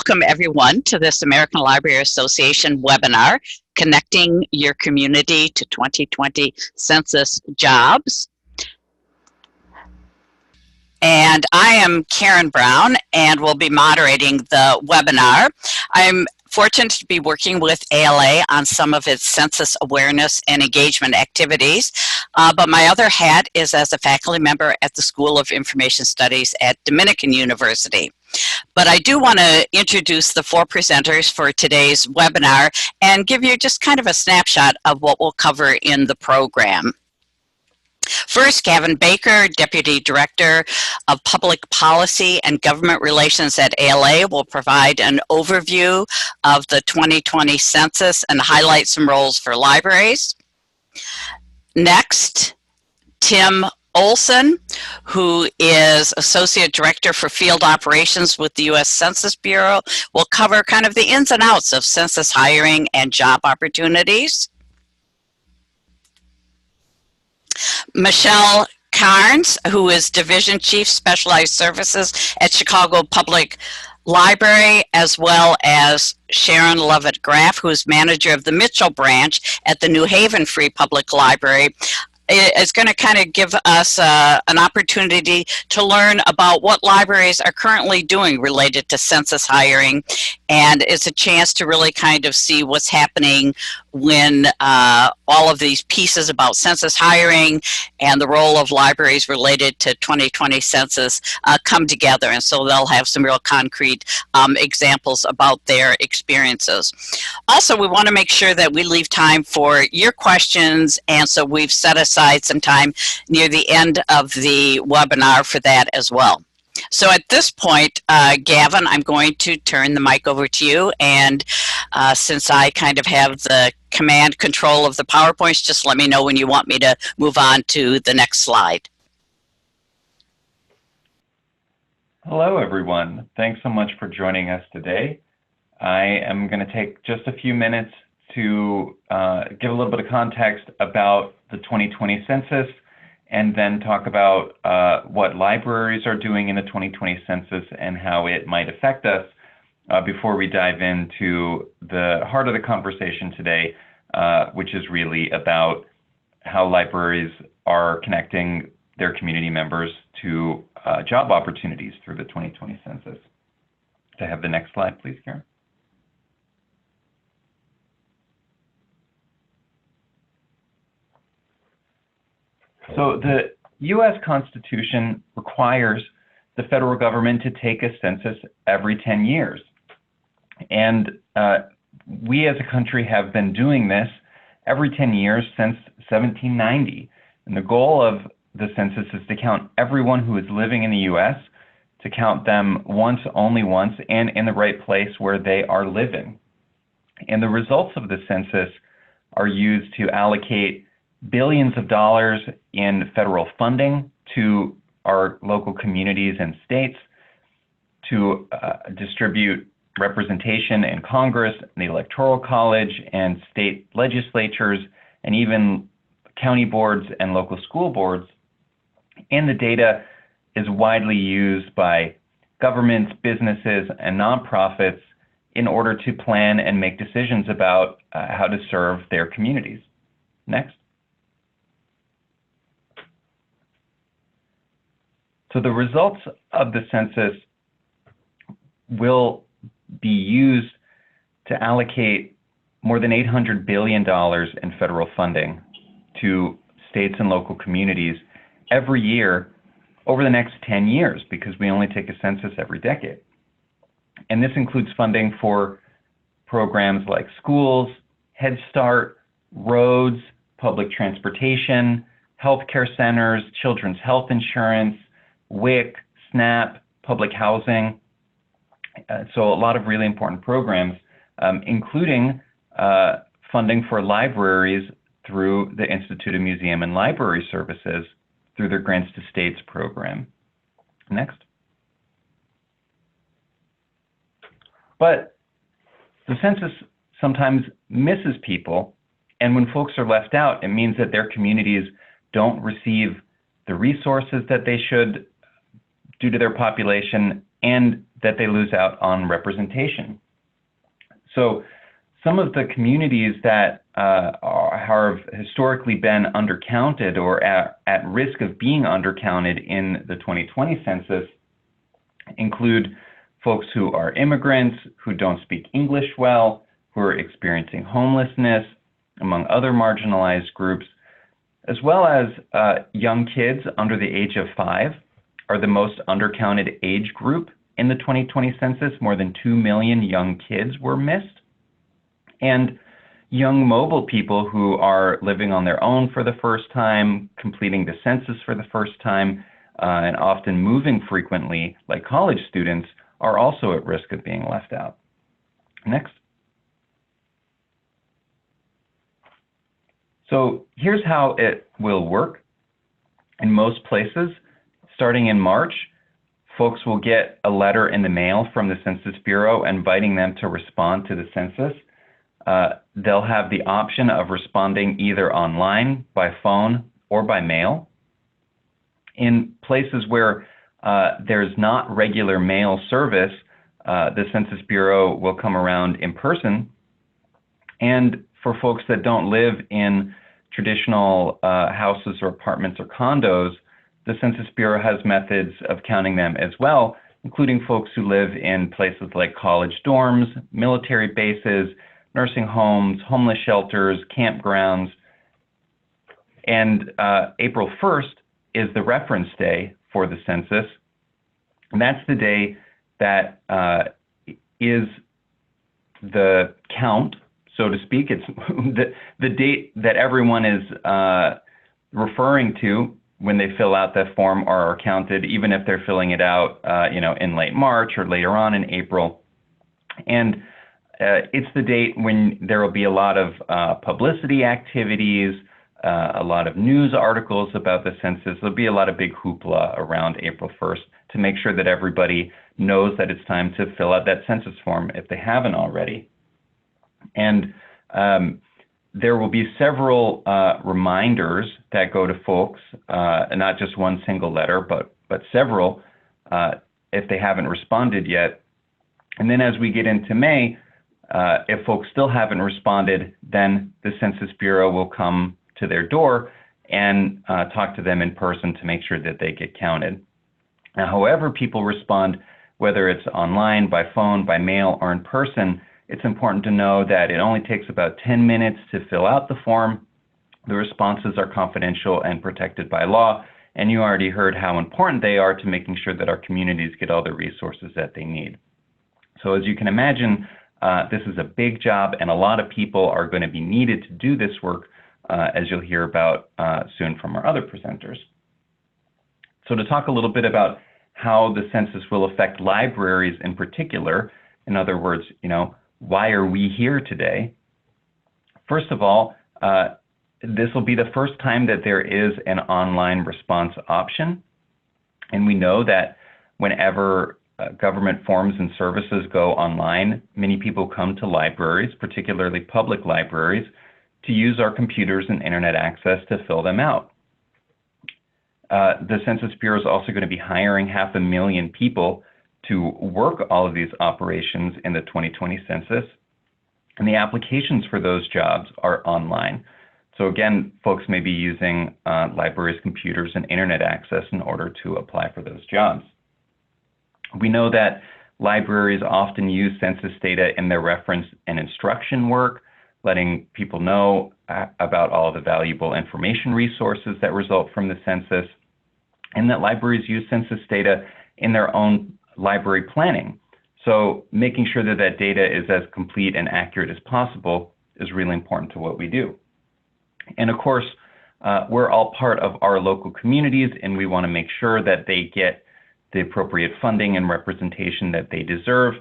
Welcome everyone to this American Library Association webinar, Connecting Your Community to 2020 Census Jobs. And I am Karen Brown and will be moderating the webinar. I'm fortunate to be working with ALA on some of its census awareness and engagement activities, but my other hat is as a faculty member at the School of Information Studies at Dominican University. But I do want to introduce the four presenters for today's webinar and give you just kind of a snapshot of what we'll cover in the program. First, Gavin Baker, Deputy Director of Public Policy and Government Relations at ALA, will provide an overview of the 2020 census and highlight some roles for libraries. Next, Tim Olson, who is Associate Director for Field Operations with the U.S. Census Bureau, will cover kind of the ins and outs of census hiring and job opportunities. Michelle Carnes, who is Division Chief Specialized Services at Chicago Public Library, as well as Sharon Lovett-Graff, who is Manager of the Mitchell Branch at the New Haven Free Public Library, is going to kind of give us an opportunity to learn about what libraries are currently doing related to census hiring, and it's a chance to really kind of see what's happening when all of these pieces about census hiring and the role of libraries related to 2020 census come together, and so they'll have some real concrete examples about their experiences. Also, we want to make sure that we leave time for your questions, and so we've set aside some time near the end of the webinar for that as well. So at this point, Gavin, I'm going to turn the mic over to you, and since I kind of have the command control of the PowerPoints, just let me know when you want me to move on to the next slide. Hello, everyone. Thanks so much for joining us today. I am going to take just a few minutes to give a little bit of context about the 2020 census, and then talk about what libraries are doing in the 2020 census and how it might affect us before we dive into the heart of the conversation today, which is really about how libraries are connecting their community members to job opportunities through the 2020 census. To have the next slide, please, Karen. So the U.S. Constitution requires the federal government to take a census every 10 years. And we as a country have been doing this every 10 years since 1790. And the goal of the census is to count everyone who is living in the U.S., to count them once, only once, and in the right place where they are living. And the results of the census are used to allocate billions of dollars in federal funding to our local communities and states, to distribute representation in Congress, the Electoral College, and state legislatures, and even county boards and local school boards. And the data is widely used by governments, businesses, and nonprofits in order to plan and make decisions about how to serve their communities. Next. So the results of the census will be used to allocate more than $800 billion in federal funding to states and local communities every year over the next 10 years, because we only take a census every decade. And this includes funding for programs like schools, Head Start, roads, public transportation, healthcare centers, children's health insurance, WIC, SNAP, public housing. So a lot of really important programs, including funding for libraries through the Institute of Museum and Library Services through their Grants to States program. Next. But the census sometimes misses people, and when folks are left out, it means that their communities don't receive the resources that they should due to their population, and that they lose out on representation. So some of the communities that have historically been undercounted or at risk of being undercounted in the 2020 census include folks who are immigrants, who don't speak English well, who are experiencing homelessness, among other marginalized groups, as well as young kids under the age of 5 are the most undercounted age group in the 2020 census. More than 2 million young kids were missed. And young mobile people who are living on their own for the first time, completing the census for the first time, and often moving frequently, like college students, are also at risk of being left out. Next. So here's how it will work. In most places, starting in March, folks will get a letter in the mail from the Census Bureau inviting them to respond to the census. They'll have the option of responding either online, by phone, or by mail. In places where there's not regular mail service, the Census Bureau will come around in person. And for folks that don't live in traditional houses or apartments or condos, the Census Bureau has methods of counting them as well, including folks who live in places like college dorms, military bases, nursing homes, homeless shelters, campgrounds. And April 1st is the reference day for the census. And that's the day that is the count, so to speak. It's the date that everyone is referring to when they fill out that form or are counted, even if they're filling it out in late March or later on in April. And it's the date when there will be a lot of publicity activities, a lot of news articles about the census. There'll be a lot of big hoopla around April 1st to make sure that everybody knows that it's time to fill out that census form if they haven't already. And there will be several reminders that go to folks, not just one single letter, but several if they haven't responded yet. And then as we get into May, if folks still haven't responded, then the Census Bureau will come to their door and talk to them in person to make sure that they get counted. Now, however people respond, whether it's online, by phone, by mail, or in person, it's important to know that it only takes about 10 minutes to fill out the form. The responses are confidential and protected by law, and you already heard how important they are to making sure that our communities get all the resources that they need. So as you can imagine, this is a big job, and a lot of people are going to be needed to do this work, as you'll hear about soon from our other presenters. So to talk a little bit about how the census will affect libraries in particular, in other words, why are we here today? First of all, this will be the first time that there is an online response option. And we know that whenever government forms and services go online, many people come to libraries, particularly public libraries, to use our computers and internet access to fill them out. The Census Bureau is also going to be hiring 500,000 people to work all of these operations in the 2020 census, and the applications for those jobs are online. So again, folks may be using libraries' computers and internet access in order to apply for those jobs. We know that libraries often use census data in their reference and instruction work, letting people know about all the valuable information resources that result from the census, and that libraries use census data in their own library planning. So making sure that that data is as complete and accurate as possible is really important to what we do. And of course, we're all part of our local communities, and we want to make sure that they get the appropriate funding and representation that they deserve,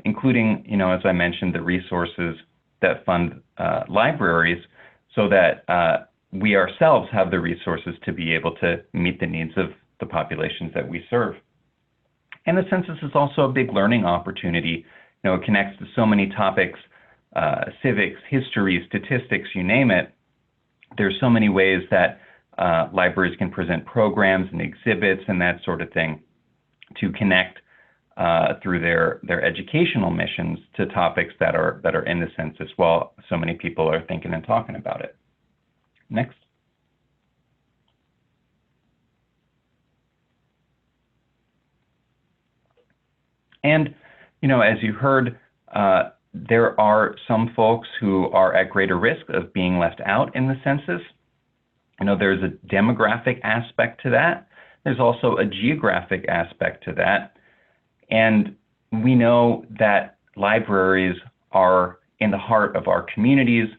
including, as I mentioned, the resources that fund libraries, so that we ourselves have the resources to be able to meet the needs of the populations that we serve. And the census is also a big learning opportunity. It connects to so many topics, civics, history, statistics, you name it. There's so many ways that libraries can present programs and exhibits and that sort of thing to connect through their educational missions to topics that are in the census while so many people are thinking and talking about it. Next. And, as you heard, there are some folks who are at greater risk of being left out in the census. There's a demographic aspect to that. There's also a geographic aspect to that. And we know that libraries are in the heart of our communities,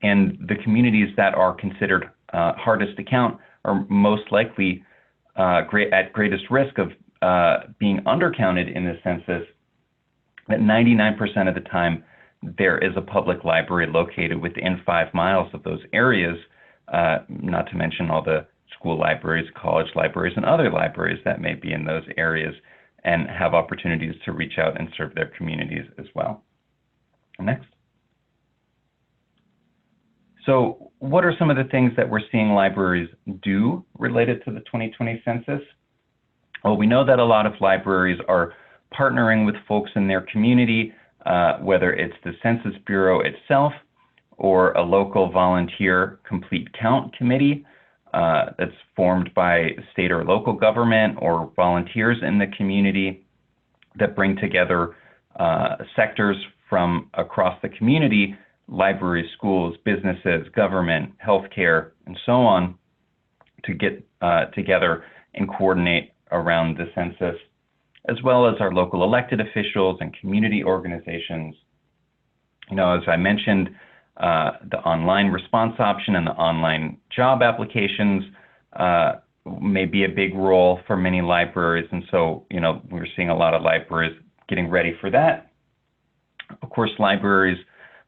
and the communities that are considered hardest to count are most likely at greatest risk of being undercounted in the census. That 99% of the time there is a public library located within 5 miles of those areas, not to mention all the school libraries, college libraries, and other libraries that may be in those areas and have opportunities to reach out and serve their communities as well. Next. So what are some of the things that we're seeing libraries do related to the 2020 census? Well, we know that a lot of libraries are partnering with folks in their community, whether it's the Census Bureau itself or a local volunteer complete count committee that's formed by state or local government or volunteers in the community that bring together sectors from across the community, libraries, schools, businesses, government, healthcare, and so on, to get together and coordinate around the census, as well as our local elected officials and community organizations. As I mentioned, the online response option and the online job applications may be a big role for many libraries. And so, we're seeing a lot of libraries getting ready for that. Of course, libraries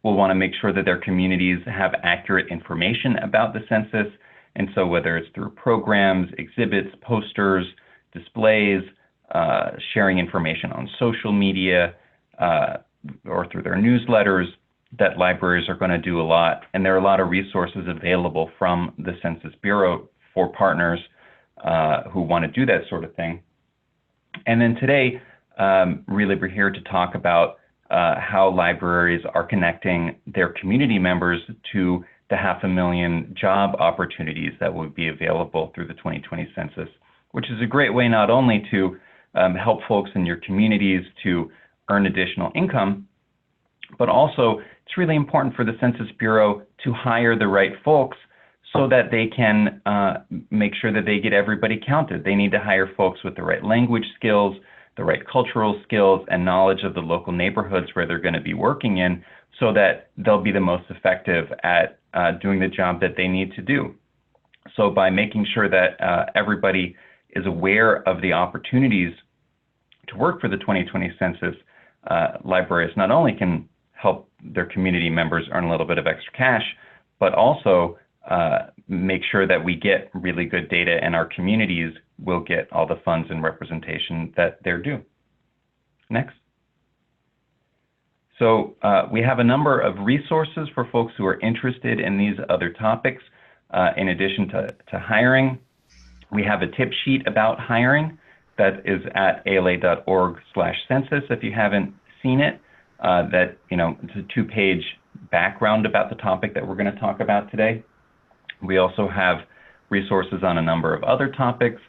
will want to make sure that their communities have accurate information about the census. And so whether it's through programs, exhibits, posters, displays, sharing information on social media, or through their newsletters, that libraries are going to do a lot. And there are a lot of resources available from the Census Bureau for partners who want to do that sort of thing. And then today, really we're here to talk about how libraries are connecting their community members to the 500,000 job opportunities that will be available through the 2020 census, which is a great way not only to help folks in your communities to earn additional income, but also it's really important for the Census Bureau to hire the right folks so that they can make sure that they get everybody counted. They need to hire folks with the right language skills, the right cultural skills, and knowledge of the local neighborhoods where they're going to be working in, so that they'll be the most effective at doing the job that they need to do. So by making sure that everybody is aware of the opportunities to work for the 2020 census, libraries not only can help their community members earn a little bit of extra cash, but also make sure that we get really good data and our communities will get all the funds and representation that they're due. Next. So we have a number of resources for folks who are interested in these other topics. In addition to hiring, we have a tip sheet about hiring that is at ala.org/census. If you haven't seen it, it's a 2-page background about the topic that we're going to talk about today. We also have resources on a number of other topics.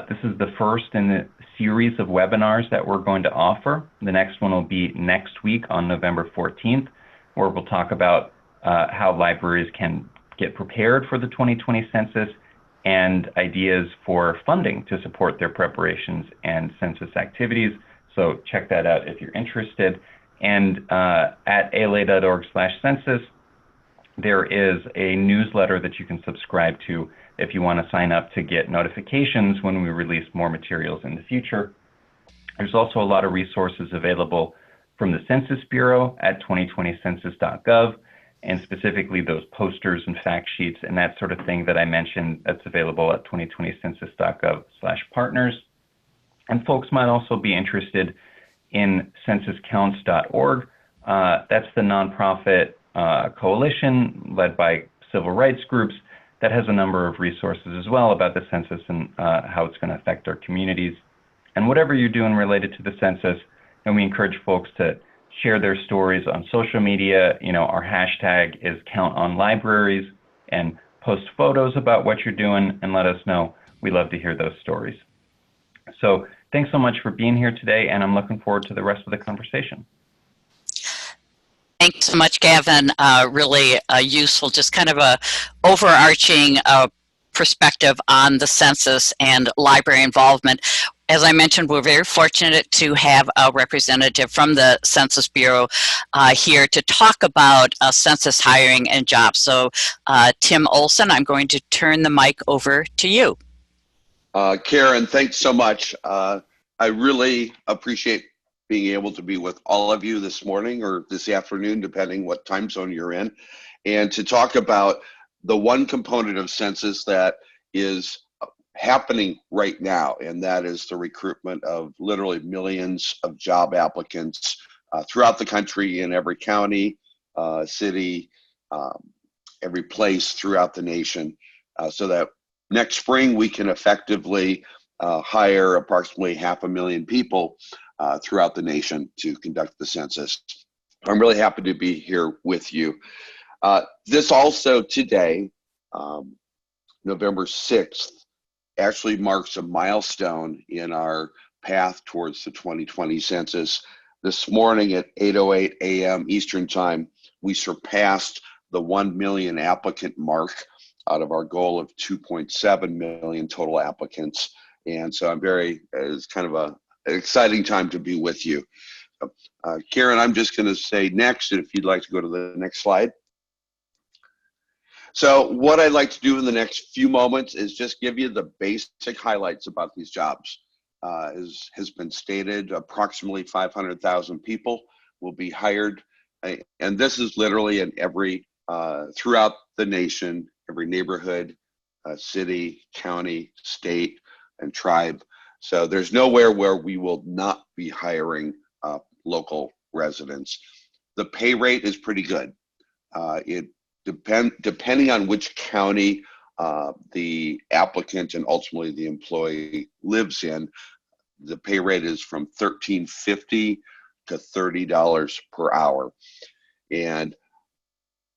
This is the first in the series of webinars that we're going to offer. The next one will be next week on November 14th, where we'll talk about how libraries can get prepared for the 2020 census and ideas for funding to support their preparations and census activities. So check that out if you're interested. And at ala.org/census, there is a newsletter that you can subscribe to if you want to sign up to get notifications when we release more materials in the future. There's also a lot of resources available from the Census Bureau at 2020census.gov, and specifically those posters and fact sheets and that sort of thing that I mentioned, that's available at 2020census.gov/partners. And folks might also be interested in censuscounts.org. That's the nonprofit coalition led by civil rights groups that has a number of resources as well about the census and how it's going to affect our communities. And whatever you're doing related to the census, and we encourage folks to share their stories on social media. Our hashtag is #CountOnLibraries, and post photos about what you're doing and let us know. We love to hear those stories. So thanks so much for being here today, and I'm looking forward to the rest of the conversation. Thanks so much, Gavin. Really useful, just kind of a overarching perspective on the census and library involvement. As I mentioned, we're very fortunate to have a representative from the Census Bureau here to talk about census hiring and jobs. So Tim Olson, I'm going to turn the mic over to you. Karen, thanks so much. I really appreciate being able to be with all of you this morning or this afternoon, depending what time zone you're in, and to talk about the one component of census that is happening right now, and that is the recruitment of literally millions of job applicants throughout the country, in every county, city, every place throughout the nation, so that next spring we can effectively hire approximately 500,000 people throughout the nation to conduct the census. I'm really happy to be here with you. This also today, November 6th, actually marks a milestone in our path towards the 2020 census. This morning at 8:08 a.m. Eastern Time, we surpassed the 1 million applicant mark out of our goal of 2.7 million total applicants. And so it's kind of an exciting time to be with you. Karen, I'm just going to say next, if you'd like to go to the next slide. So what I'd like to do in the next few moments is just give you the basic highlights about these jobs. As has been stated, approximately 500,000 people will be hired. And this is literally in throughout the nation, every neighborhood, city, county, state, and tribe. So there's nowhere where we will not be hiring local residents. The pay rate is pretty good. Depending on which county the applicant and ultimately the employee lives in, the pay rate is from $13.50 to $30 per hour. And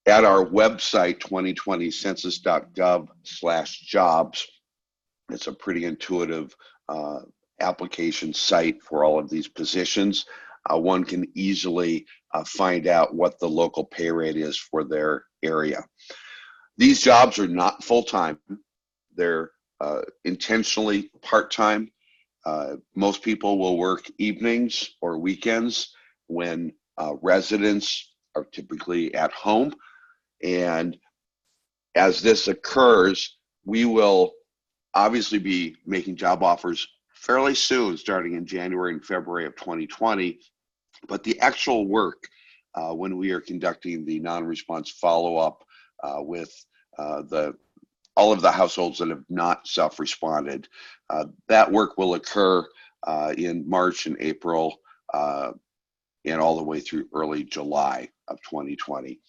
at our website, 2020census.gov/jobs, it's a pretty intuitive application site for all of these positions. One can easily find out what the local pay rate is for their area. These jobs are not full-time. They're intentionally part-time. Most people will work evenings or weekends when residents are typically at home. And as this occurs, we will obviously be making job offers fairly soon, starting in January and February of 2020. But the actual work, when we are conducting the non-response follow-up with all of the households that have not self-responded, that work will occur in March and April and all the way through early July of 2020.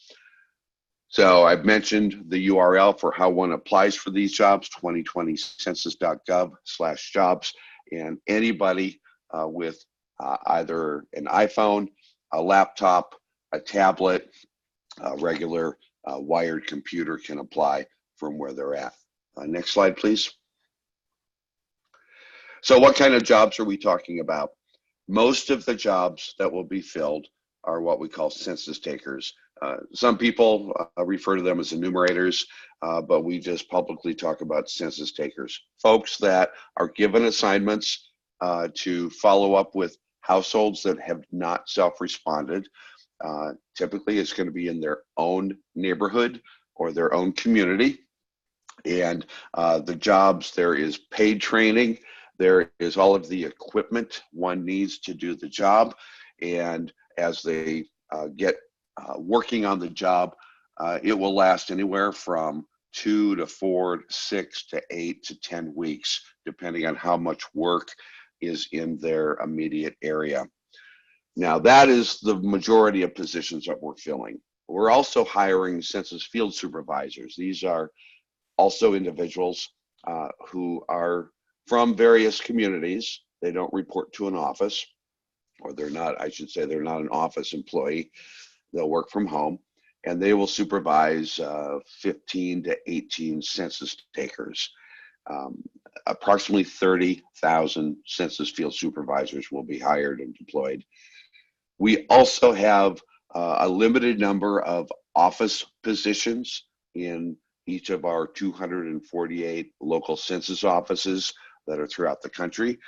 So I've mentioned the URL for how one applies for these jobs, 2020census.gov/jobs, and anybody with either an iPhone, a laptop, a tablet, a regular wired computer can apply from where they're at. Next slide, please. So what kind of jobs are we talking about? Most of the jobs that will be filled are what we call census takers. Some people refer to them as enumerators, but we just publicly talk about census takers. Folks that are given assignments to follow up with households that have not self-responded. Typically, it's going to be in their own neighborhood or their own community. And the jobs, there is paid training. There is all of the equipment one needs to do the job. And as they get working on the job, it will last anywhere from 2 to 4 to 6 to 8 to 10 weeks, depending on how much work is in their immediate area. Now, that is the majority of positions that we're filling. We're also hiring census field supervisors. These are also individuals who are from various communities They don't report to an office, or they're not, I should say, they're not an office employee. They'll work from home, and they will supervise 15 to 18 census takers. Approximately 30,000 census field supervisors will be hired and deployed. We also have a limited number of office positions in each of our 248 local census offices that are throughout the country.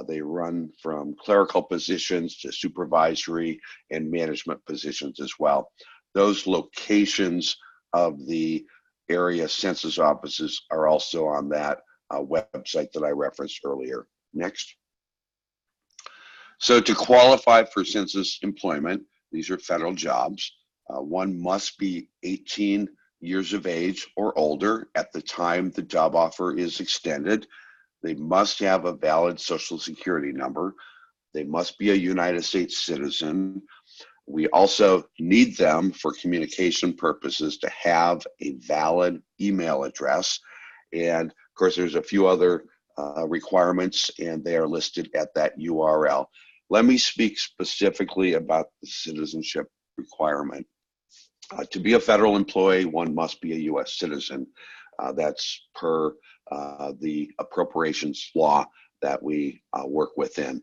They run from clerical positions to supervisory and management positions as well. Those locations of the area census offices are also on that website that I referenced earlier. Next. So to qualify for census employment, these are federal jobs. One must be 18 years of age or older at the time the job offer is extended. They must have a valid Social Security number. They must be a United States citizen. We also need them for communication purposes to have a valid email address. And of course, there's a few other requirements, and they are listed at that URL. Let me speak specifically about the citizenship requirement. To be a federal employee, one must be a U.S. citizen. That's per the appropriations law that we work within.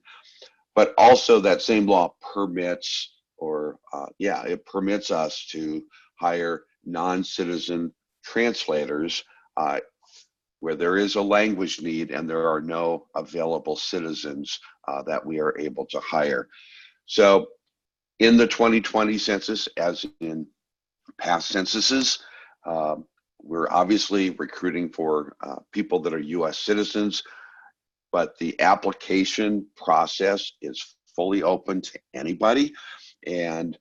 But also that same law permits, it permits us to hire non-citizen translators where there is a language need and there are no available citizens that we are able to hire. So in the 2020 census, as in past censuses, we're obviously recruiting for people that are US citizens, but the application process is fully open to anybody, and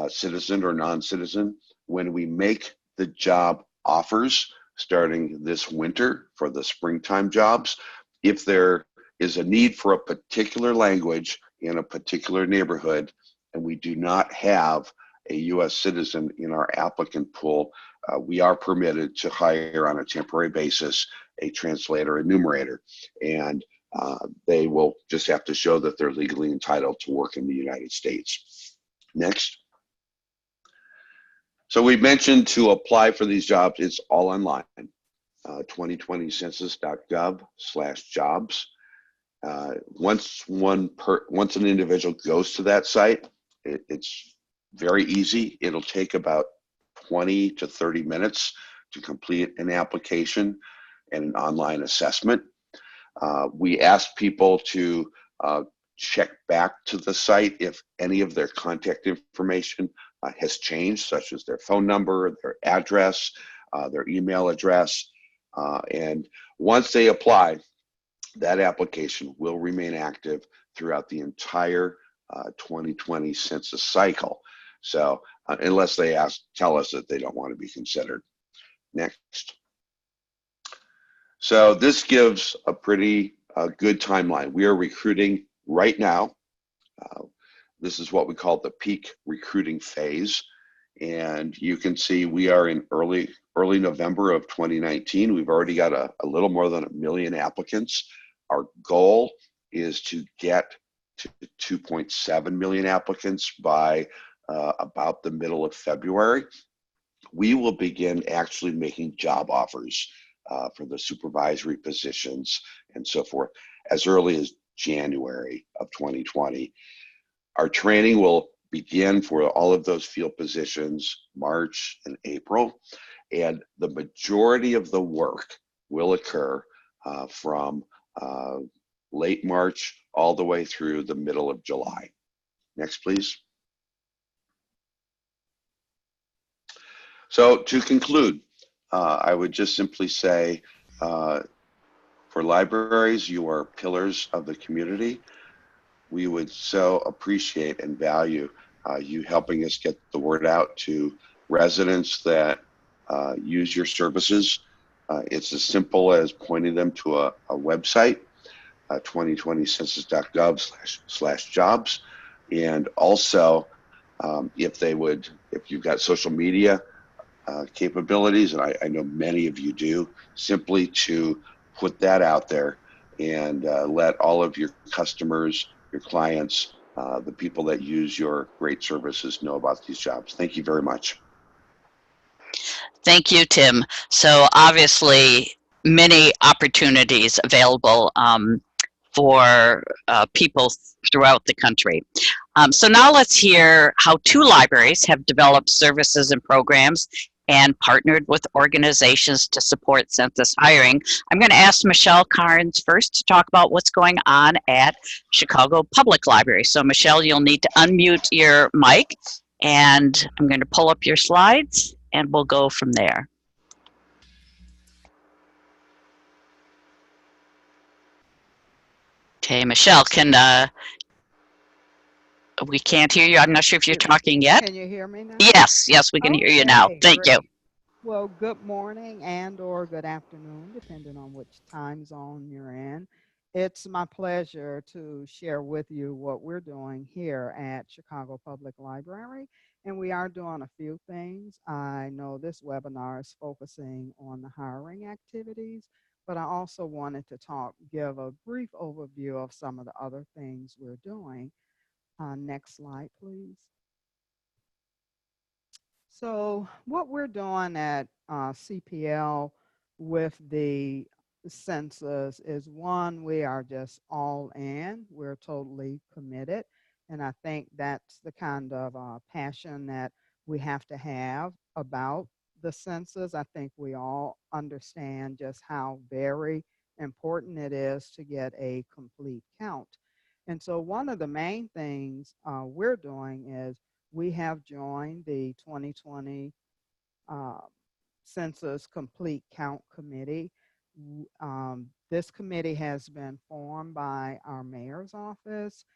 citizen or non-citizen. When we make the job offers starting this winter for the springtime jobs, if there is a need for a particular language in a particular neighborhood, and we do not have a US citizen in our applicant pool, we are permitted to hire on a temporary basis a translator enumerator. And they will just have to show that they're legally entitled to work in the United States. Next. So we mentioned to apply for these jobs, it's all online, 2020census.gov/jobs. Once an individual goes to that site, it's very easy. It'll take about 20 to 30 minutes to complete an application and an online assessment. We ask people to check back to the site if any of their contact information has changed, such as their phone number, their address, their email address. And once they apply, that application will remain active throughout the entire 2020 census cycle. So unless they tell us that they don't want to be considered. Next. So this gives a pretty good timeline. We are recruiting right now. This is what we call the peak recruiting phase. And you can see we are in early November of 2019. We've already got a little more than 1 million applicants. Our goal is to get to 2.7 million applicants by about the middle of February. We will begin actually making job offers for the supervisory positions and so forth as early as January of 2020. Our training will begin for all of those field positions March and April, and the majority of the work will occur from late March all the way through the middle of July. Next, please. So to conclude, I would just simply say, for libraries, you are pillars of the community. We would so appreciate and value you helping us get the word out to residents that use your services. It's as simple as pointing them to a website, 2020census.gov/jobs. And also, if you've got social media capabilities, and I know many of you do, simply to put that out there and let all of your customers, your clients, the people that use your great services know about these jobs. Thank you very much. Thank you, Tim. So obviously, many opportunities available for people throughout the country. So now let's hear how 2 libraries have developed services and programs and partnered with organizations to support census hiring. I'm going to ask Michelle Carnes first to talk about what's going on at Chicago Public Library. So Michelle, you'll need to unmute your mic, and I'm going to pull up your slides and we'll go from there. Okay, Michelle, we can't hear you. I'm not sure if you're talking yet. Can you hear me now? Yes, we can hear you now. Thank you. Well, good morning and or good afternoon, depending on which time zone you're in. It's my pleasure to share with you what we're doing here at Chicago Public Library. And we are doing a few things. I know this webinar is focusing on the hiring activities, but I also wanted to give a brief overview of some of the other things we're doing. Next slide, please. So what we're doing at CPL with the census is, one, we are just all in. We're totally committed. And I think that's the kind of passion that we have to have about the census. I think we all understand just how very important it is to get a complete count. And so one of the main things we're doing is we have joined the 2020 uh, Census Complete Count Committee. This committee has been formed by our mayor's office,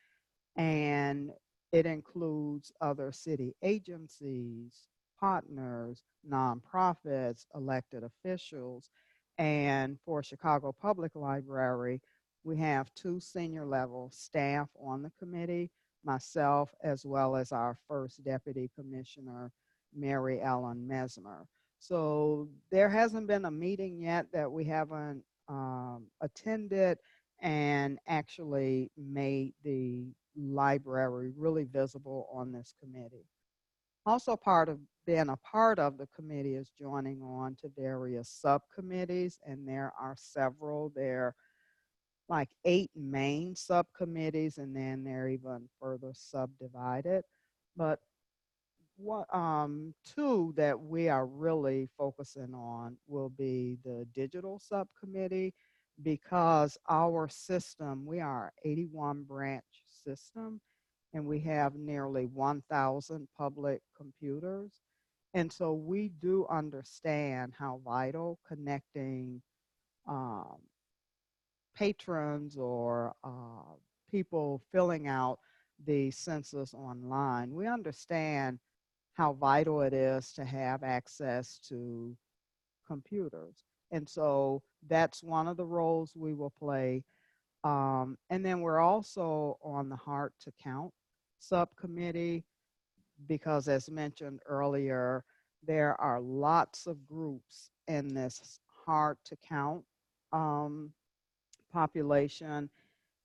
and it includes other city agencies, partners, nonprofits, elected officials. And for Chicago Public Library, we have 2 senior level staff on the committee, myself, as well as our first deputy commissioner, Mary Ellen Mesmer. So there hasn't been a meeting yet that we haven't attended and actually made the library really visible on this committee. Also, part of being a part of the committee is joining on to various subcommittees, and there are several. There are like 8 main subcommittees, and then they're even further subdivided. But what 2 that we are really focusing on will be the digital subcommittee, because our system, we are 81 branch system, and we have nearly 1,000 public computers. And so we do understand how vital connecting um, patrons or people filling out the census online. We understand how vital it is to have access to computers. And so that's one of the roles we will play. And then we're also on the Hard to Count subcommittee, because as mentioned earlier, there are lots of groups in this hard to count population,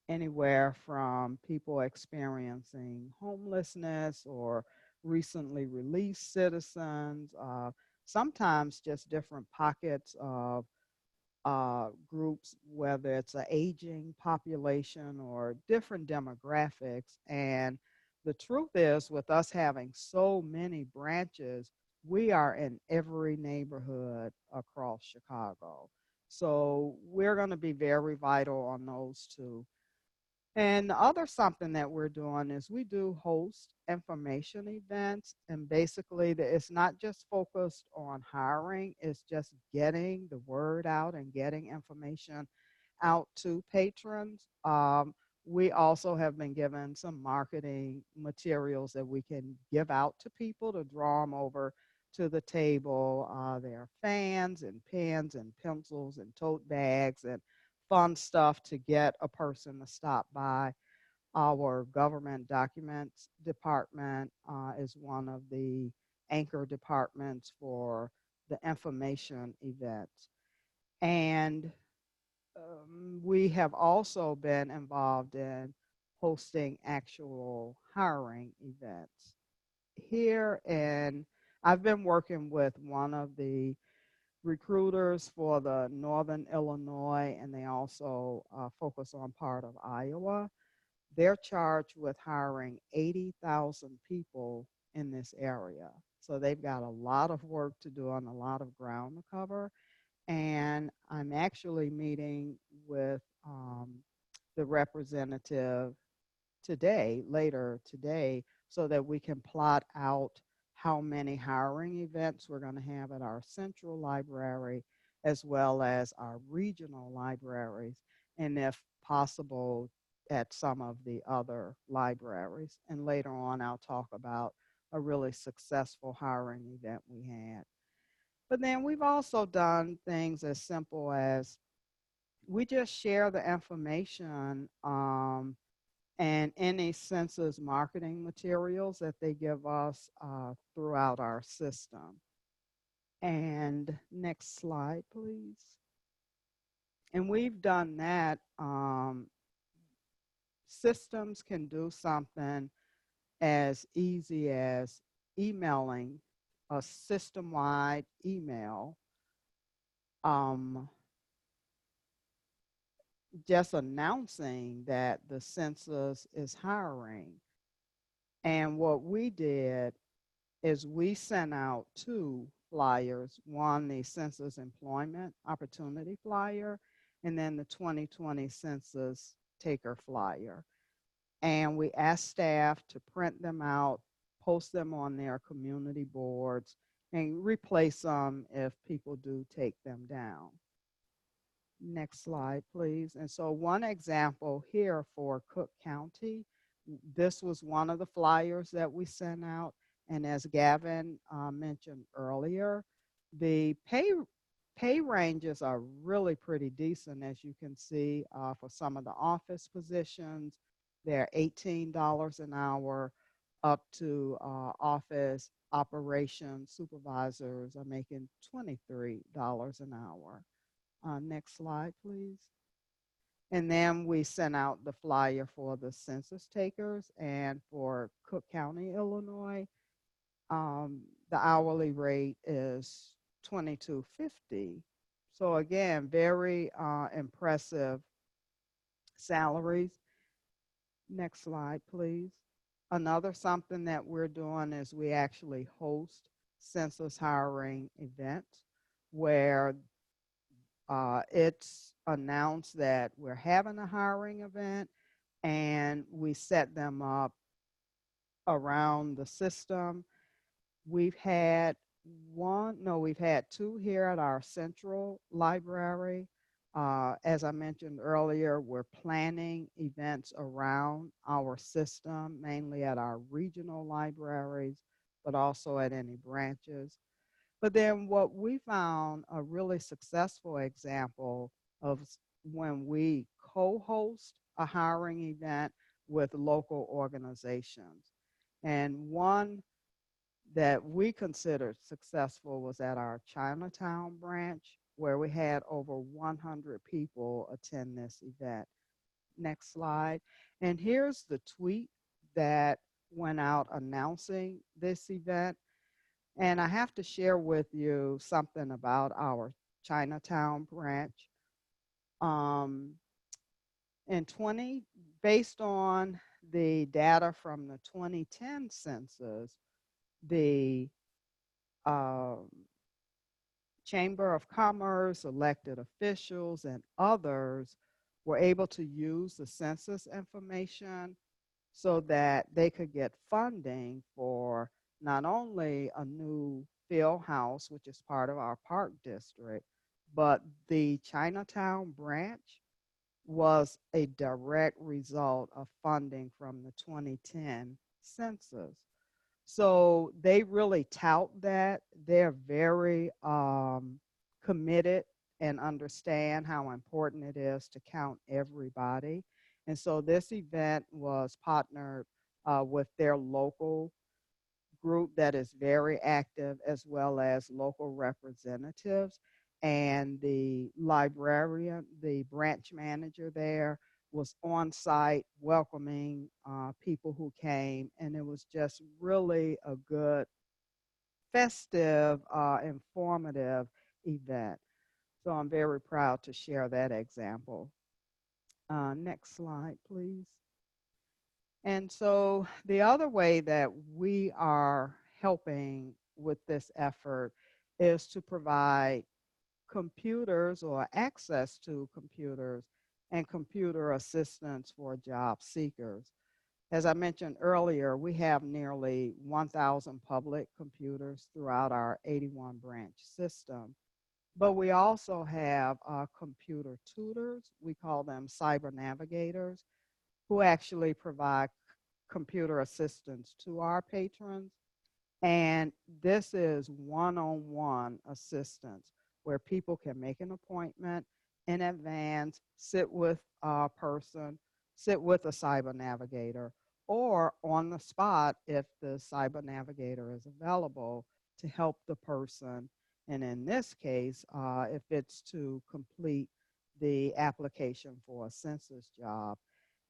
anywhere from people experiencing homelessness or recently released citizens, sometimes just different pockets of groups, whether it's an aging population or different demographics. And the truth is, with us having so many branches, we are in every neighborhood across Chicago. So we're going to be very vital on those 2. And the other something that we're doing is we do host information events. And basically, it's not just focused on hiring, it's just getting the word out and getting information out to patrons. We also have been given some marketing materials that we can give out to people to draw them over to the table. There are fans and pens and pencils and tote bags and fun stuff to get a person to stop by. Our government documents department is one of the anchor departments for the information events. And we have also been involved in hosting actual hiring events here. And I've been working with one of the recruiters for the Northern Illinois, and they also focus on part of Iowa. They're charged with hiring 80,000 people in this area. So they've got a lot of work to do and a lot of ground to cover. And I'm actually meeting with the representative today, later today, so that we can plot out how many hiring events we're going to have at our central library as well as our regional libraries, and if possible, at some of the other libraries. And later on, I'll talk about a really successful hiring event we had. But then we've also done things as simple as we just share the information and any census marketing materials that they give us throughout our system. And next slide, please. And we've done that. Systems can do something as easy as emailing a system-wide email just announcing that the census is hiring. And what we did is we sent out two flyers, one the census employment opportunity flyer, and then the 2020 census taker flyer. And we asked staff to print them out, post them on their community boards, and replace them if people do take them down. Next slide, please. And so one example here for Cook County, this was one of the flyers that we sent out. And as Gavin mentioned earlier, the pay ranges are really pretty decent, as you can see for some of the office positions. They're $18 an hour up to office operations supervisors are making $23 an hour. Next slide, please. And then we sent out the flyer for the census takers, and for Cook County, Illinois, the hourly rate is $22.50. So again, very impressive salaries. Next slide, please. Another something that we're doing is we actually host census hiring events where it's announced that we're having a hiring event, and we set them up around the system. We've had two here at our central library. As I mentioned earlier, we're planning events around our system, mainly at our regional libraries, but also at any branches. But then what we found a really successful example of when we co-host a hiring event with local organizations. And one that we considered successful was at our Chinatown branch, where we had over 100 people attend this event. Next slide. And here's the tweet that went out announcing this event. And I have to share with you something about our Chinatown branch. Based on the data from the 2010 census, the Chamber of Commerce, elected officials, and others were able to use the census information so that they could get funding for not only a new field house, which is part of our park district, but the Chinatown branch was a direct result of funding from the 2010 census. So they really tout that. They're very committed and understand how important it is to count everybody. And so this event was partnered with their local group that is very active, as well as local representatives. and the librarian, the branch manager there, was on site welcoming people who came, and it was just really a good, festive, informative event. So I'm very proud to share that example. Next slide, please. And so the other way that we are helping with this effort is to provide computers or access to computers and computer assistance for job seekers. As I mentioned earlier, we have nearly 1,000 public computers throughout our 81 branch system. But we also have computer tutors. We call them cyber navigators, who actually provide computer assistance to our patrons. And this is one-on-one assistance where people can make an appointment in advance, sit with a person, sit with a cyber navigator, or on the spot if the cyber navigator is available to help the person. And in this case, if it's to complete the application for a census job.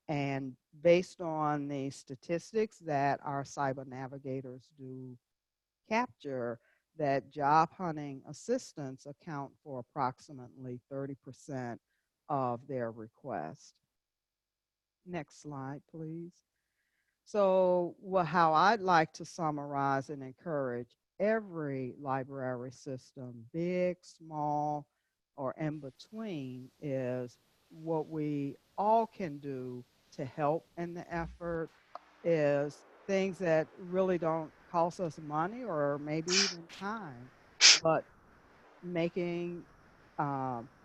And based on the statistics that our cyber navigators do capture, that job hunting assistants account for approximately 30% of their requests. Next slide, please. So, how I'd like to summarize and encourage every library system, big, small, or in between, is what we all can do to help in the effort is things that really don't cost us money or maybe even time, but making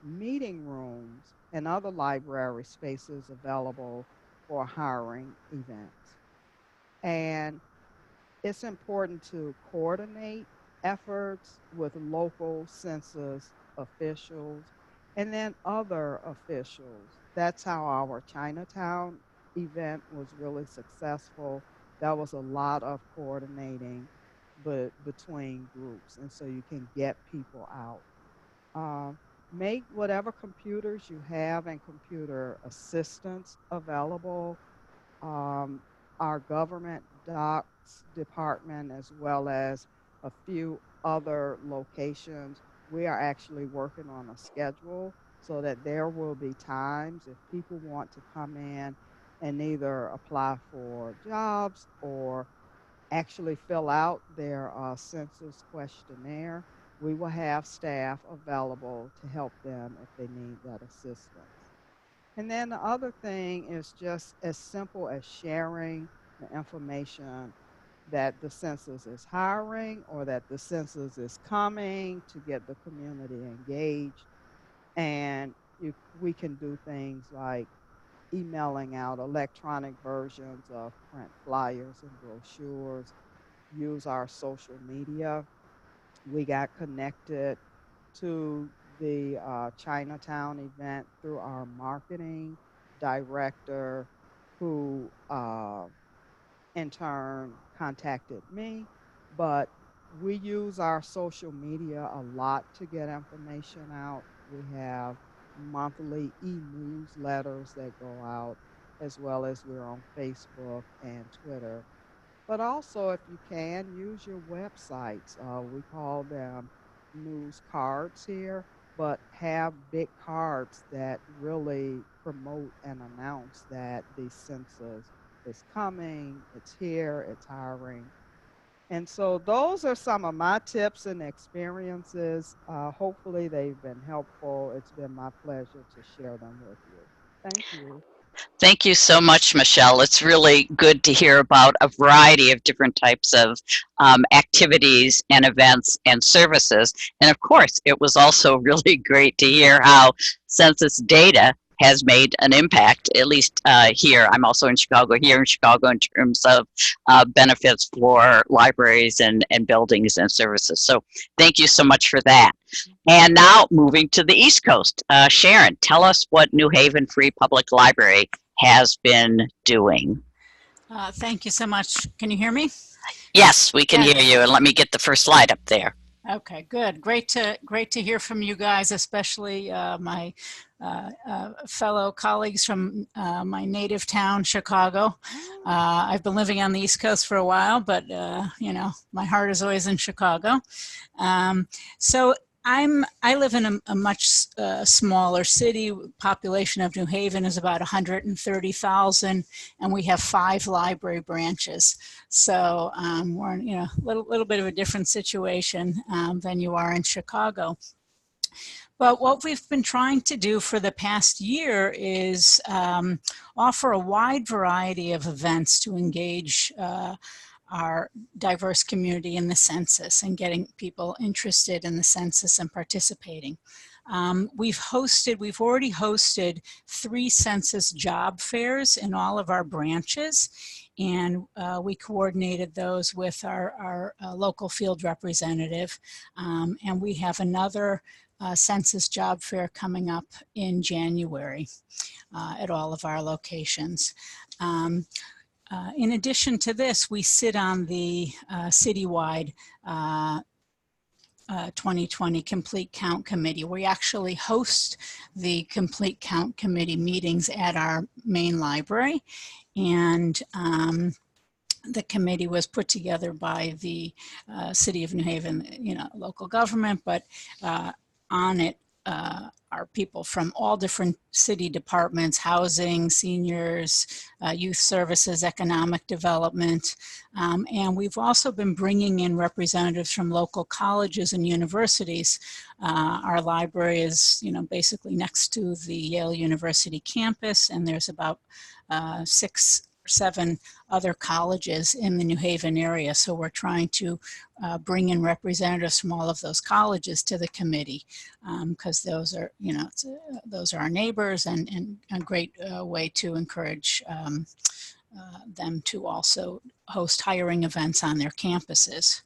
meeting rooms and other library spaces available for hiring events. And it's important to coordinate efforts with local census officials and then other officials. That's how our Chinatown event was really successful. That was a lot of coordinating between groups, and so you can get people out. Make whatever computers you have and computer assistance available. Um, our government docs department, as well as a few other locations, we are actually working on a schedule so that there will be times if people want to come in and either apply for jobs or actually fill out their census questionnaire. We will have staff available to help them if they need that assistance. And then the other thing is just as simple as sharing the information that the census is hiring or that the census is coming to get the community engaged. And we can do things like emailing out electronic versions of print flyers and brochures, use our social media. We got connected to the Chinatown event through our marketing director, who in turn contacted me. But we use our social media a lot to get information out. We have monthly e-newsletters that go out, as well as we're on Facebook and Twitter. But also, if you can, use your websites. We call them news cards here, but have big cards that really promote and announce that the census is coming, it's here, it's hiring. And so those are some of my tips and experiences. Hopefully they've been helpful. It's been my pleasure to share them with you. Thank you. Thank you so much, Michelle. It's really good to hear about a variety of different types of activities and events and services. And of course, it was also really great to hear how census data has made an impact, at least here. I'm also in Chicago, here in Chicago, in terms of benefits for libraries and buildings and services. So thank you so much for that. And now moving to the East Coast. Sharon, tell us what New Haven Free Public Library has been doing. Thank you so much. Can you hear me? Yes, we can Yeah. hear you. And let me get the first slide up there. Okay, good. Great to hear from you guys, especially my fellow colleagues from my native town, Chicago. I've been living on the East Coast for a while, but you know, my heart is always in Chicago. So I live in a much smaller city. Population of New Haven is about 130,000, and we have 5 library branches. So we're in, you know, little bit of a different situation than you are in Chicago. But what we've been trying to do for the past year is offer a wide variety of events to engage our diverse community in the census and getting people interested in the census and participating. We've already hosted 3 census job fairs in all of our branches, and we coordinated those with our local field representative. And we have another census job fair coming up in January at all of our locations. In addition to this, we sit on the citywide 2020 Complete Count Committee. We actually host the Complete Count Committee meetings at our main library, and the committee was put together by the City of New Haven, you know, local government, but on it are people from all different city departments: housing, seniors, youth services, economic development. And we've also been bringing in representatives from local colleges and universities. Our library is, you know, basically next to the Yale University campus, and there's about 6 or 7 other colleges in the New Haven area. So we're trying to bring in representatives from all of those colleges to the committee, because those are, you know, those are our neighbors, and a great way to encourage them to also host hiring events on their campuses.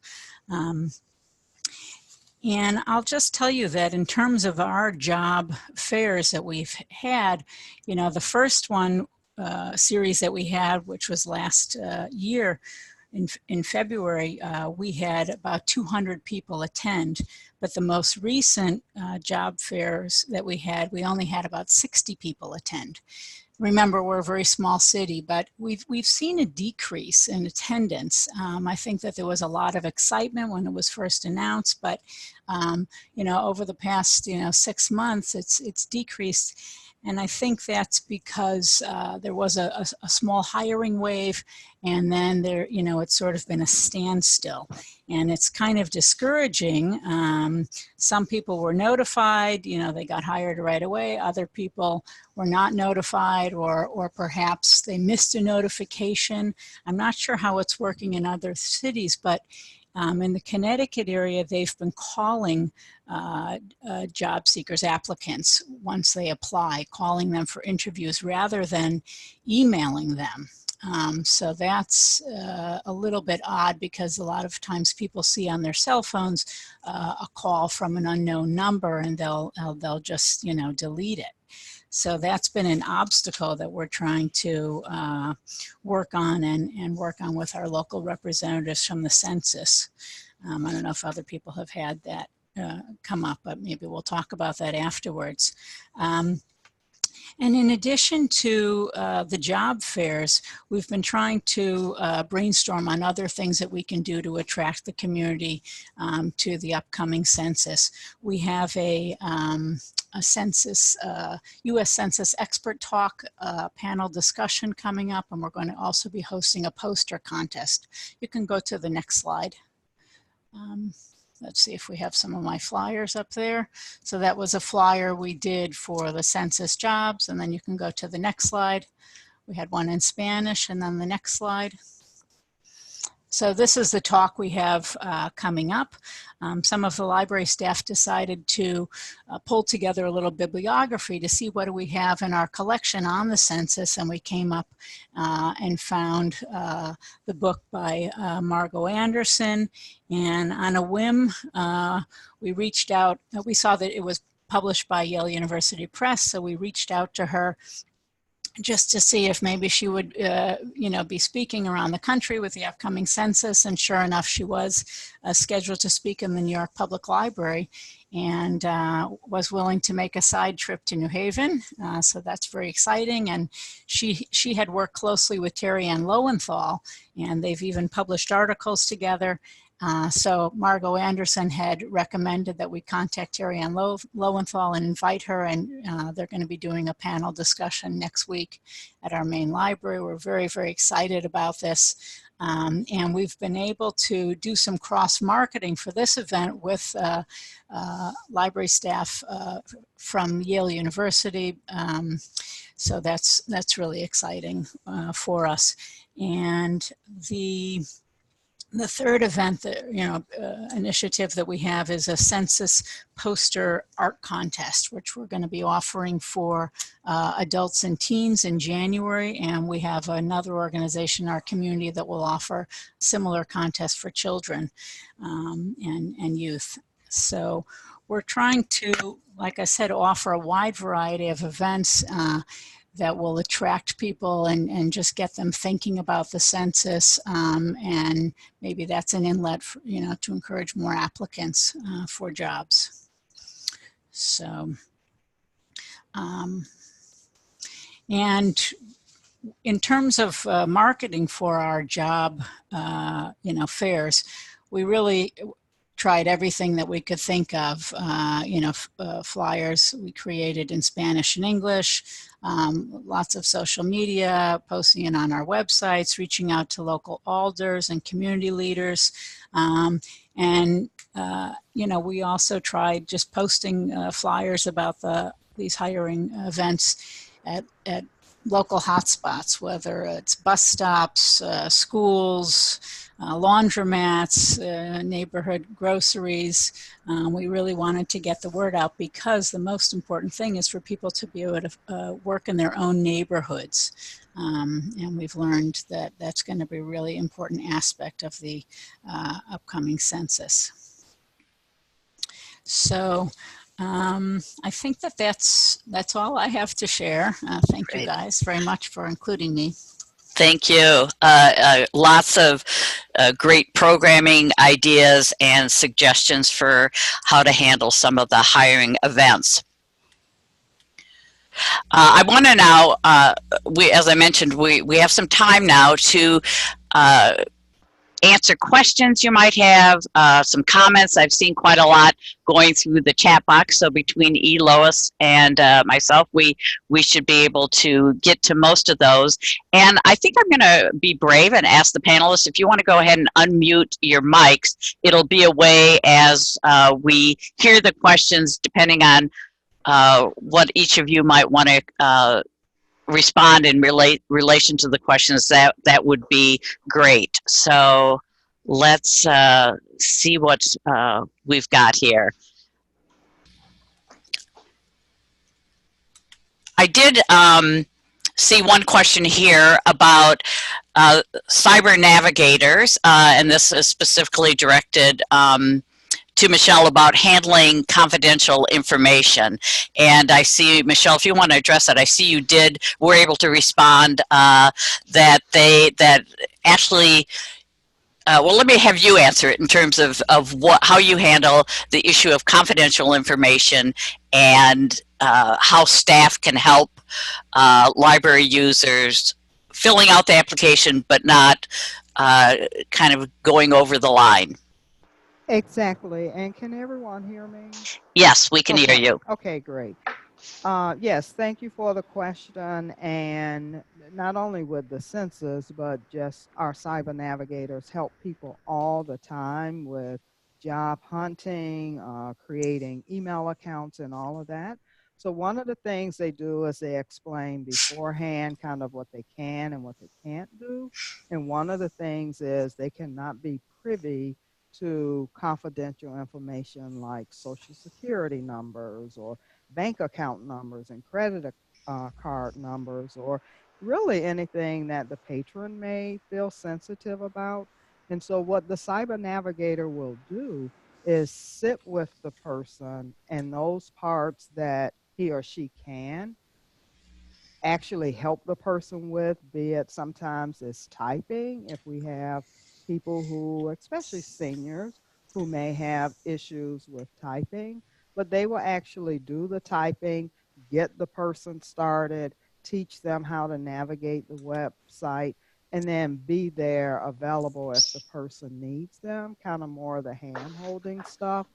And I'll just tell you that in terms of our job fairs that we've had, you know, the first one series that we had, which was last year in February, we had about 200 people attend. But the most recent job fairs that we had, we only had about 60 people attend. Remember, we're a very small city, but we've seen a decrease in attendance. I think that there was a lot of excitement when it was first announced, but you know, over the past 6 months, it's decreased. And I think that's because there was a small hiring wave, and then there, you know, it's sort of been a standstill, and it's kind of discouraging. Some people were notified, you know, they got hired right away. Other people were not notified, or perhaps they missed a notification. I'm not sure how it's working in other cities, but in the Connecticut area, they've been calling job seekers, applicants, once they apply, calling them for interviews rather than emailing them. So that's a little bit odd, because a lot of times people see on their cell phones a call from an unknown number, and they'll just, you know, delete it. So that's been an obstacle that we're trying to work on and work on with our local representatives from the census. I don't know if other people have had that come up, but maybe we'll talk about that afterwards. And in addition to the job fairs, we've been trying to brainstorm on other things that we can do to attract the community to the upcoming census. We have a census, U.S. Census expert talk panel discussion coming up, and we're going to also be hosting a poster contest. You can go to the next slide. Let's see if we have some of my flyers up there. So that was a flyer we did for the census jobs, and then you can go to the next slide. We had one in Spanish, and then the next slide. So this is the talk we have coming up. Some of the library staff decided to pull together a little bibliography to see what do we have in our collection on the census, and we came up and found the book by Margot Anderson. And on a whim, we reached out. We saw that it was published by Yale University Press, so we reached out to her just to see if maybe she would, be speaking around the country with the upcoming census. And sure enough, she was scheduled to speak in the New York Public Library, and was willing to make a side trip to New Haven. So that's very exciting. And she had worked closely with Terry Ann Lowenthal, and they've even published articles together. So Margot Anderson had recommended that we contact Terry Ann Lowenthal and invite her, and they're going to be doing a panel discussion next week at our main library. We're very, very excited about this. And we've been able to do some cross-marketing for this event with library staff from Yale University. So that's really exciting for us. And the third event, initiative that we have is a census poster art contest, which we're going to be offering for adults and teens in January. And we have another organization in our community that will offer similar contests for children and youth. So we're trying to, like I said, offer a wide variety of events that will attract people and just get them thinking about the census, and maybe that's an inlet for, to encourage more applicants for jobs. So, and in terms of marketing for our job, fairs, we really tried everything that we could think of. Flyers we created in Spanish and English, lots of social media, posting it on our websites, reaching out to local alders and community leaders. We also tried just posting flyers about these hiring events at local hotspots, whether it's bus stops, schools, laundromats, neighborhood groceries. We really wanted to get the word out, because the most important thing is for people to be able to work in their own neighborhoods. And we've learned that that's going to be a really important aspect of the upcoming census. So I think that's all I have to share. Thank Great. you guys very much for including me. Thank you. Lots of great programming ideas and suggestions for how to handle some of the hiring events. I want to now, as I mentioned, we have some time now to answer questions you might have, some comments. I've seen quite a lot going through the chat box. So between Lois and myself, we should be able to get to most of those. And I think I'm going to be brave and ask the panelists, if you want to go ahead and unmute your mics, it'll be a way as we hear the questions, depending on what each of you might want to respond in relation to the questions, that would be great. So let's see what we've got here. I did see one question here about cyber navigators, and this is specifically directed to Michelle about handling confidential information. And I see, Michelle, if you want to address that, I see you were able to respond that actually, well, let me have you answer it in terms of how you handle the issue of confidential information, and how staff can help library users filling out the application, but not kind of going over the line. Exactly. And can everyone hear me? Yes, we can hear you. Okay, great. Yes, thank you for the question. And not only with the census, but just our cyber navigators help people all the time with job hunting, creating email accounts and all of that. So one of the things they do is they explain beforehand kind of what they can and what they can't do. And one of the things is they cannot be privy to confidential information like social security numbers or bank account numbers and credit card numbers, or really anything that the patron may feel sensitive about. And so what the cyber navigator will do is sit with the person and those parts that he or she can actually help the person with, be it sometimes it's typing, if we have people who, especially seniors, who may have issues with typing, but they will actually do the typing, get the person started, teach them how to navigate the website, and then be there available if the person needs them, kind of more of the hand holding stuff.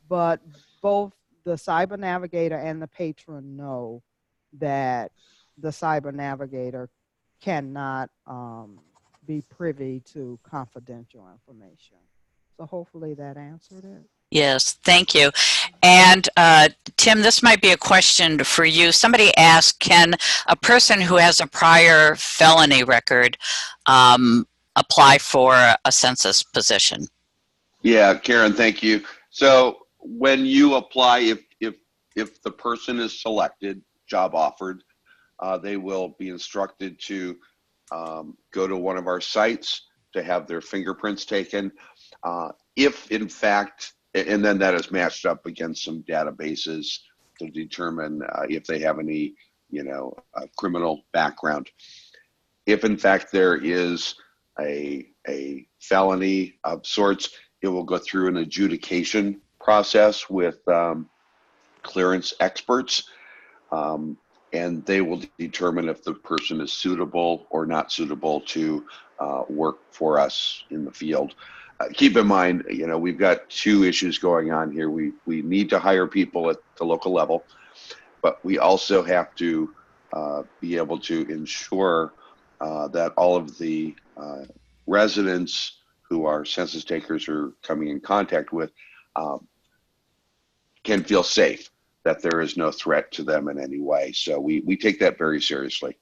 But both the cyber navigator and the patron know that the cyber navigator cannot be privy to confidential information. So hopefully that answered it. Yes, thank you. And Tim, this might be a question for you. Somebody asked, can a person who has a prior felony record apply for a census position? Yeah, Karen, thank you. So when you apply, if the person is selected, job offered, they will be instructed to go to one of our sites to have their fingerprints taken. If in fact, and then that is matched up against some databases to determine if they have any, criminal background. If in fact there is a felony of sorts, it will go through an adjudication process with clearance experts, and they will determine if the person is suitable or not suitable to work for us in the field. Keep in mind, we've got two issues going on here. We need to hire people at the local level, but we also have to be able to ensure that all of the residents who our census takers are coming in contact with can feel safe, that there is no threat to them in any way. So we take that very seriously.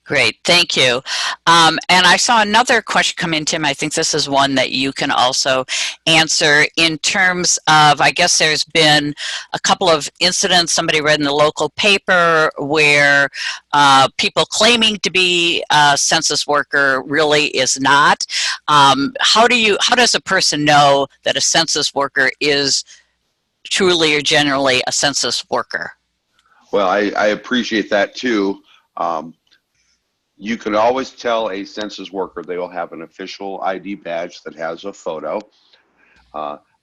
Great, thank you. And I saw another question come in, Tim. I think this is one that you can also answer in terms of, I guess there's been a couple of incidents somebody read in the local paper where people claiming to be a census worker really is not. How does a person know that a census worker is truly or generally a census worker? Well, I appreciate that too. You can always tell a census worker. They will have an official ID badge that has a photo.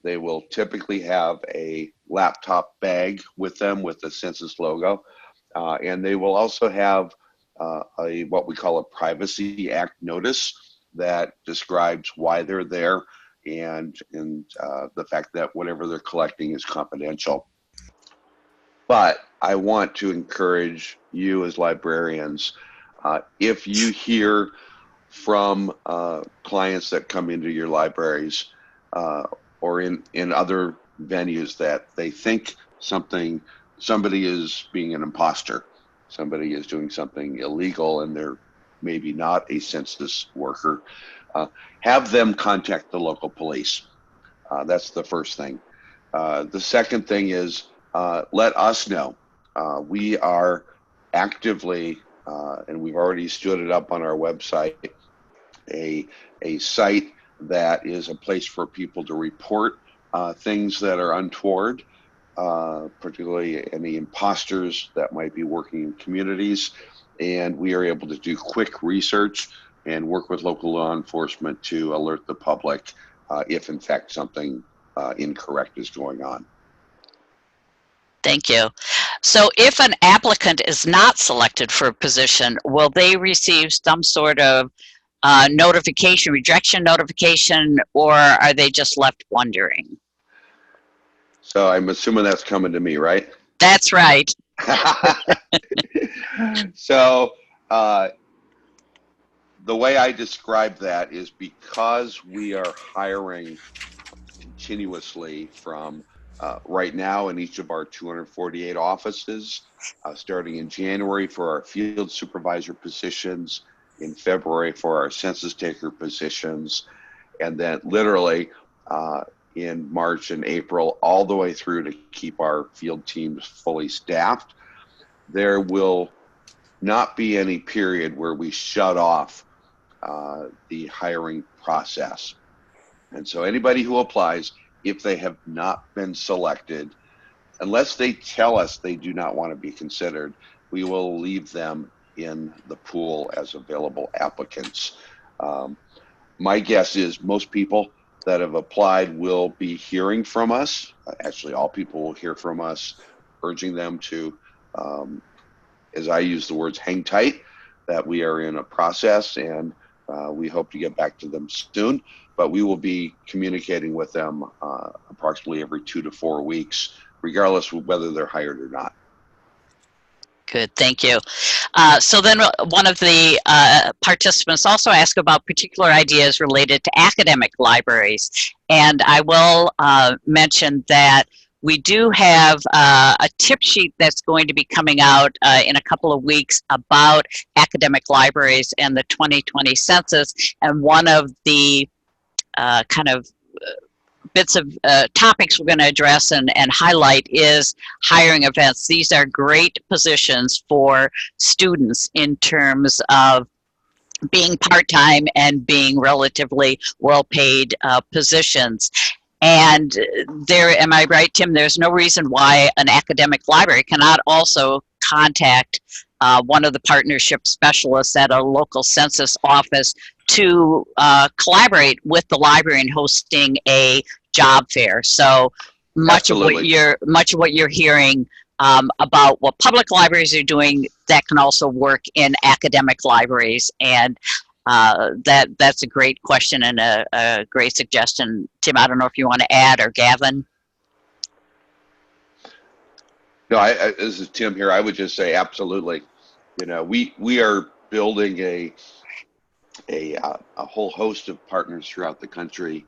They will typically have a laptop bag with them with the census logo. And they will also have what we call a Privacy Act notice that describes why they're there and the fact that whatever they're collecting is confidential. But I want to encourage you as librarians, if you hear from clients that come into your libraries or in other venues that they think somebody is being an imposter, somebody is doing something illegal and they're maybe not a census worker, have them contact the local police. That's the first thing. The second thing is let us know. We are actively, and we've already stood it up on our website, a site that is a place for people to report things that are untoward, particularly any imposters that might be working in communities. And we are able to do quick research and work with local law enforcement to alert the public if in fact something incorrect is going on. Thank you. So if an applicant is not selected for a position, will they receive some sort of notification, rejection notification, or are they just left wondering? So I'm assuming that's coming to me, right? That's right. So the way I describe that is because we are hiring continuously from right now in each of our 248 offices, starting in January for our field supervisor positions, in February for our census taker positions, and then literally in March and April all the way through to keep our field teams fully staffed. There will not be any period where we shut off the hiring process. And so anybody who applies, if they have not been selected, unless they tell us they do not want to be considered, we will leave them in the pool as available applicants. My guess is most people that have applied will be hearing from us. Actually, all people will hear from us, urging them to, as I use the words, hang tight, that we are in a process, and we hope to get back to them soon. But we will be communicating with them approximately every 2 to 4 weeks, regardless of whether they're hired or not. Good, thank you. So then one of the participants also asked about particular ideas related to academic libraries. And I will mention that we do have a tip sheet that's going to be coming out in a couple of weeks about academic libraries and the 2020 census. And one of the kind of bits of topics we're going to address and highlight is hiring events. These are great positions for students in terms of being part-time and being relatively well-paid positions. And there, am I right, Tim? There's no reason why an academic library cannot also contact one of the partnership specialists at a local census office to collaborate with the library in hosting a job fair. So much of what you're hearing about what public libraries are doing, that can also work in academic libraries. And that's a great question and a great suggestion. Tim, I don't know if you want to add, or Gavin. No, this is Tim here. I would just say absolutely. You know, we are building a whole host of partners throughout the country,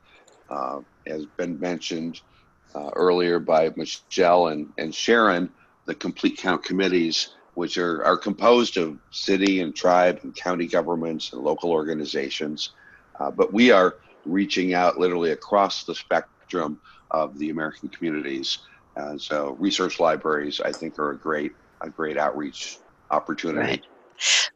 has been mentioned earlier by Michelle and Sharon. The complete count committees, which are composed of city and tribe and county governments and local organizations, but we are reaching out literally across the spectrum of the American communities. And so research libraries, I think, are a great outreach opportunity.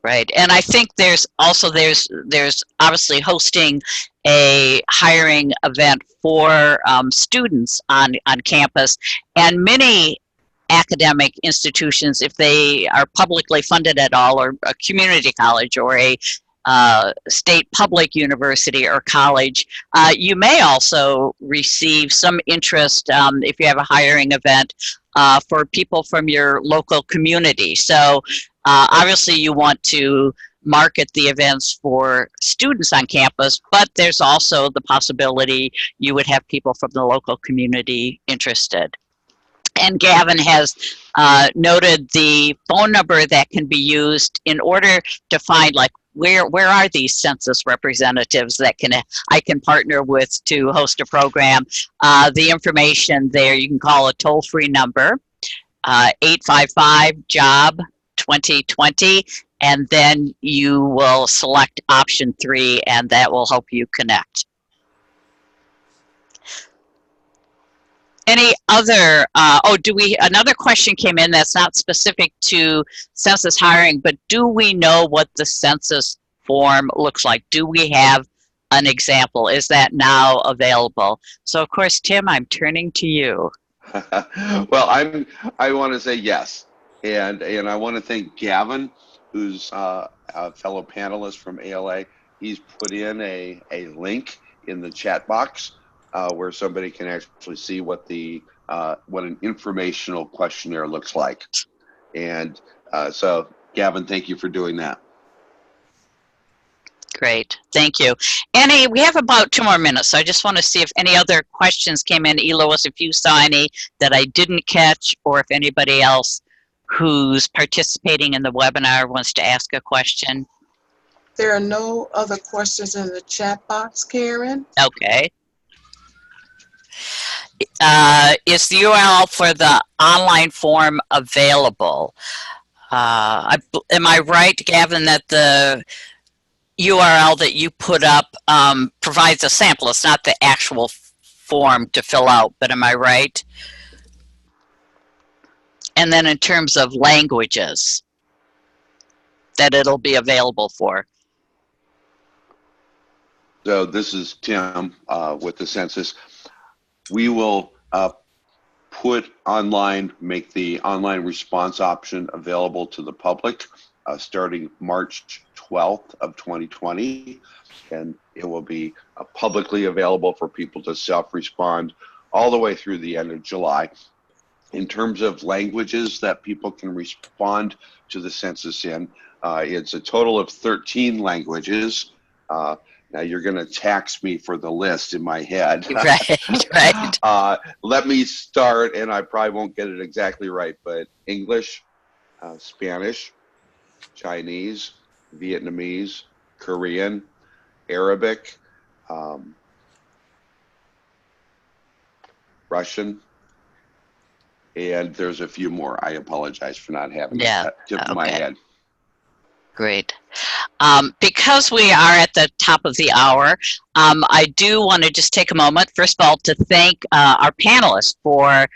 Right. And I think there's obviously hosting a hiring event for students on campus, and many academic institutions, if they are publicly funded at all, or a community college or a state public university or college, you may also receive some interest if you have a hiring event for people from your local community. So obviously you want to market the events for students on campus, but there's also the possibility you would have people from the local community interested. And Gavin has noted the phone number that can be used in order to find, like, where are these census representatives that I can partner with to host a program. The information there, you can call a toll-free number, 855-JOB-2020, and then you will select option 3, and that will help you connect. Any other, another question came in that's not specific to census hiring, but do we know what the census form looks like? Do we have an example? Is that now available? So of course, Tim, I'm turning to you. Well, I want to say yes. And I want to thank Gavin, who's a fellow panelist from ALA. He's put in a link in the chat box where somebody can actually see what an informational questionnaire looks like. And so, Gavin, thank you for doing that. Great, thank you. Annie, we have about 2 more minutes, so I just want to see if any other questions came in. Elois, if you saw any that I didn't catch, or if anybody else who's participating in the webinar wants to ask a question. There are no other questions in the chat box, Karen. Okay. Is the URL for the online form available? Am I right, Gavin, that the URL that you put up provides a sample? It's not the actual form to fill out, but am I right? And then in terms of languages that it'll be available for. So this is Tim with the census. We will make the online response option available to the public starting March 12th of 2020. And it will be publicly available for people to self-respond all the way through the end of July. In terms of languages that people can respond to the census in, it's a total of 13 languages. Now you're going to tax me for the list in my head. Right. Let me start, and I probably won't get it exactly right, but English, Spanish, Chinese, Vietnamese, Korean, Arabic, Russian, and there's a few more. I apologize for not having that tip of my head. Great. Because we are at the top of the hour, I do want to just take a moment, first of all, to thank our panelists for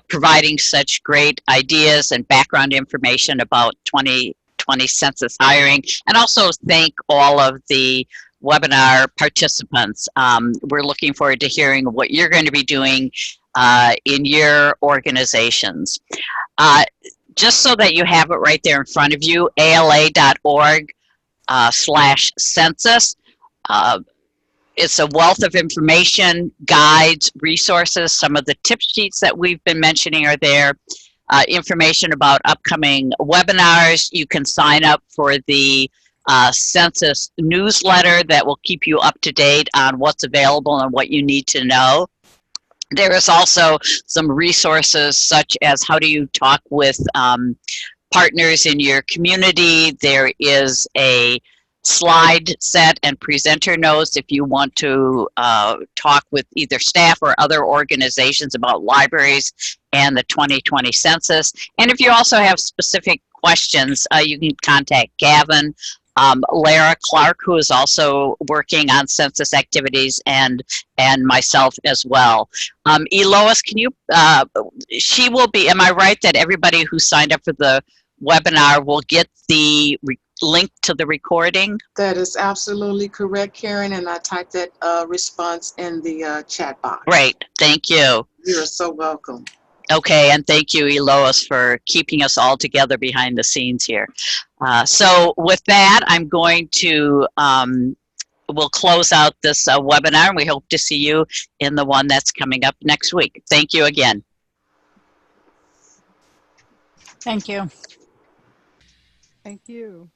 providing such great ideas and background information about 2020 census hiring, and also thank all of the webinar participants. We're looking forward to hearing what you're going to be doing in your organizations. Just so that you have it right there in front of you, ala.org/census. It's a wealth of information, guides, resources. Some of the tip sheets that we've been mentioning are there. Information about upcoming webinars. You can sign up for the census newsletter that will keep you up to date on what's available and what you need to know. There is also some resources such as how do you talk with partners in your community. There is a slide set and presenter notes if you want to talk with either staff or other organizations about libraries and the 2020 census. And if you also have specific questions, you can contact Gavin, Lara Clark, who is also working on census activities, and myself as well. Elois, can you, she will be, am I right that everybody who signed up for the webinar will get the link to the recording? That is absolutely correct, Karen, and I typed that response in the chat box. Great, thank you. You're so welcome. Okay, and thank you, Elois, for keeping us all together behind the scenes here. So with that, I'm going to, we'll close out this webinar, and we hope to see you in the one that's coming up next week. Thank you again. Thank you. Thank you.